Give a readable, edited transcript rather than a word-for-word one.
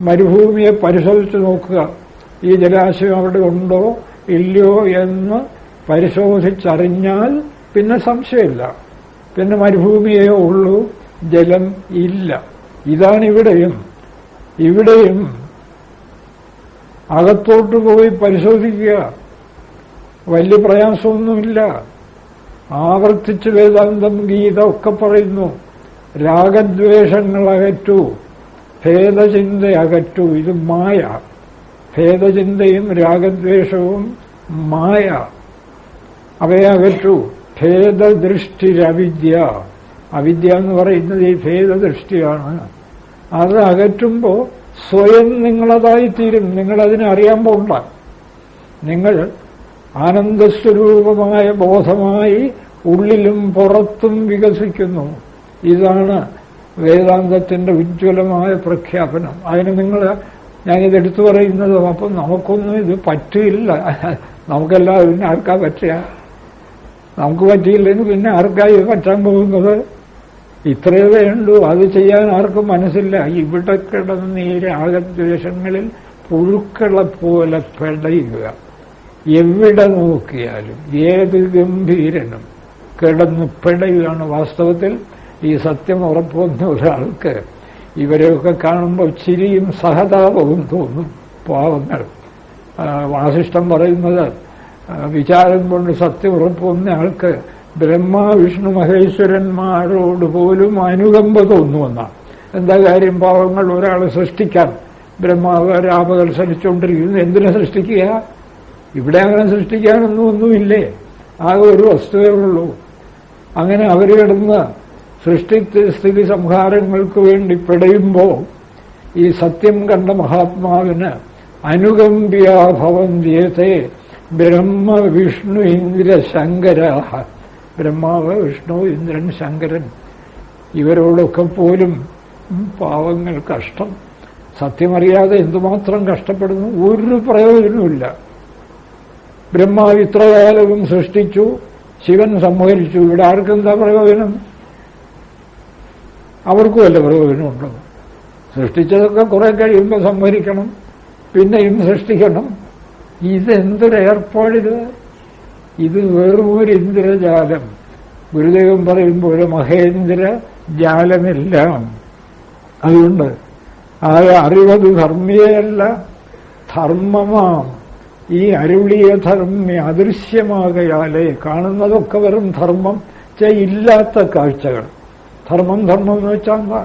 മരുഭൂമിയെ പരിശോധിച്ച് നോക്കുക. ഈ ജലാശയം അവിടെ ഉണ്ടോ ഇല്ലയോ എന്ന് പരിശോധിച്ചറിഞ്ഞാൽ പിന്നെ സംശയമില്ല. പിന്നെ മരുഭൂമിയേ ഉള്ളൂ, ജലം ഇല്ല. ഇതാണിവിടെയും. ഇവിടെയും അകത്തോട്ട് പോയി പരിശോധിക്കുക. വലിയ പ്രയാസമൊന്നുമില്ല. ആവർത്തിച്ച് വേദാന്തം, ഗീത ഒക്കെ പറയുന്നു. രാഗദ്വേഷങ്ങൾ അകറ്റൂ, ഭേദചിന്ത അകറ്റൂ. ഇത് മായ. ഭേദചിന്തയും രാഗദ്വേഷവും മായ. അവയെ അകറ്റൂ. ഭേദദൃഷ്ടിരവിദ്യ. അവിദ്യ എന്ന് പറയുന്നത് ഈ ഭേദദൃഷ്ടിയാണ്. അത് അകറ്റുമ്പോൾ സ്വയം നിങ്ങളതായിത്തീരും. നിങ്ങളതിനെ അറിയാൻ പോകണ്ട. നിങ്ങൾ ആനന്ദസ്വരൂപമായ ബോധമായി ഉള്ളിലും പുറത്തും വികസിക്കുന്നു. ഇതാണ് വേദാന്തത്തിന്റെ ഉജ്ജ്വലമായ പ്രഖ്യാപനം. അതിന് ഞാനിതെടുത്തു പറയുന്നത്, അപ്പം നമുക്കൊന്നും ഇത് പറ്റില്ല. നമുക്കെല്ലാവരും ആർക്കാ പറ്റുക? നമുക്ക് പറ്റിയില്ലെങ്കിൽ പിന്നെ ആർക്കാ ഇത് പറ്റാൻ പോകുന്നത്? ഇത്രയേ വേണ്ടൂ. അത് ചെയ്യാൻ ആർക്കും മനസ്സില്ല. ഇവിടെ കിടന്ന് ഈ രാഗദ്വേഷങ്ങളിൽ പുഴുക്കളെ പോലെ പെടയുക. എവിടെ നോക്കിയാലും ഏത് ഗംഭീരനും കിടന്ന് പെടയുകയാണ്. വാസ്തവത്തിൽ ഈ സത്യം ഉറപ്പുവന്ന ഒരാൾക്ക് ഇവരെയൊക്കെ കാണുമ്പോൾ ചിരിയും സഹതാപവും തോന്നും. പാവങ്ങൾ. വാസിഷ്ഠം പറയുന്നത്, വിചാരം കൊണ്ട് സത്യം ഉറപ്പുവന്ന ആൾക്ക് ബ്രഹ്മ വിഷ്ണു മഹേശ്വരന്മാരോട് പോലും അനുകമ്പ തോന്നുമെന്നാണ്. എന്താ കാര്യം? പാവങ്ങൾ ഒരാളെ സൃഷ്ടിക്കാൻ ബ്രഹ്മാവ് രാപകൽ ശ്രമിച്ചുകൊണ്ടിരിക്കുന്നു. എന്തിനെ സൃഷ്ടിക്കുക? ഇവിടെ അങ്ങനെ സൃഷ്ടിക്കാനൊന്നുമില്ലേ? ആകെ ഒരു വസ്തുവേ ഉള്ളൂ. അങ്ങനെ അവർ കിടന്ന് സൃഷ്ടിസ്ഥിതി സംഹാരങ്ങൾക്ക് വേണ്ടി പെടയുമ്പോൾ ഈ സത്യം കണ്ട മഹാത്മാവിന് അനുകമ്പ്യാഭവന്ധ്യേതേ ബ്രഹ്മ വിഷ്ണു ഇന്ദ്ര ശങ്കരാഹ. ബ്രഹ്മാവ്, വിഷ്ണു, ഇന്ദ്രൻ, ശങ്കരൻ, ഇവരോടൊക്കെ പോലും പാവങ്ങൾ കഷ്ടം. സത്യമറിയാതെ എന്തുമാത്രം കഷ്ടപ്പെടുന്നു. ഒരു പ്രയോജനവുമില്ല. ബ്രഹ്മാവ് ഇത്രകാലവും സൃഷ്ടിച്ചു, ശിവൻ സംഹരിച്ചു. ഇവിടെ ആർക്കെന്താ പ്രയോജനം? അവർക്കും വല്ല പ്രയോജനമുണ്ടോ? സൃഷ്ടിച്ചതൊക്കെ കുറെ കഴിയുമ്പോൾ സംഹരിക്കണം, പിന്നെയും സൃഷ്ടിക്കണം. ഇതെന്തൊരു ഏർപ്പാടിത്! ഇത് വെറുമൊരു ഇന്ദ്രജാലം. ഗുരുദേവൻ പറയുമ്പോൾ മഹേന്ദ്ര ജാലമെല്ലാം. അതുകൊണ്ട് അറിവത് ധർമ്മിയല്ല, ധർമ്മമാം. ഈ അരുളിയ ധർമ്മി അദൃശ്യമാകയാലേ കാണുന്നതൊക്കെ വെറും ധർമ്മം, ഇല്ലാത്ത കാഴ്ചകൾ. ധർമ്മം എന്ന് വെച്ചാൽ എന്താ?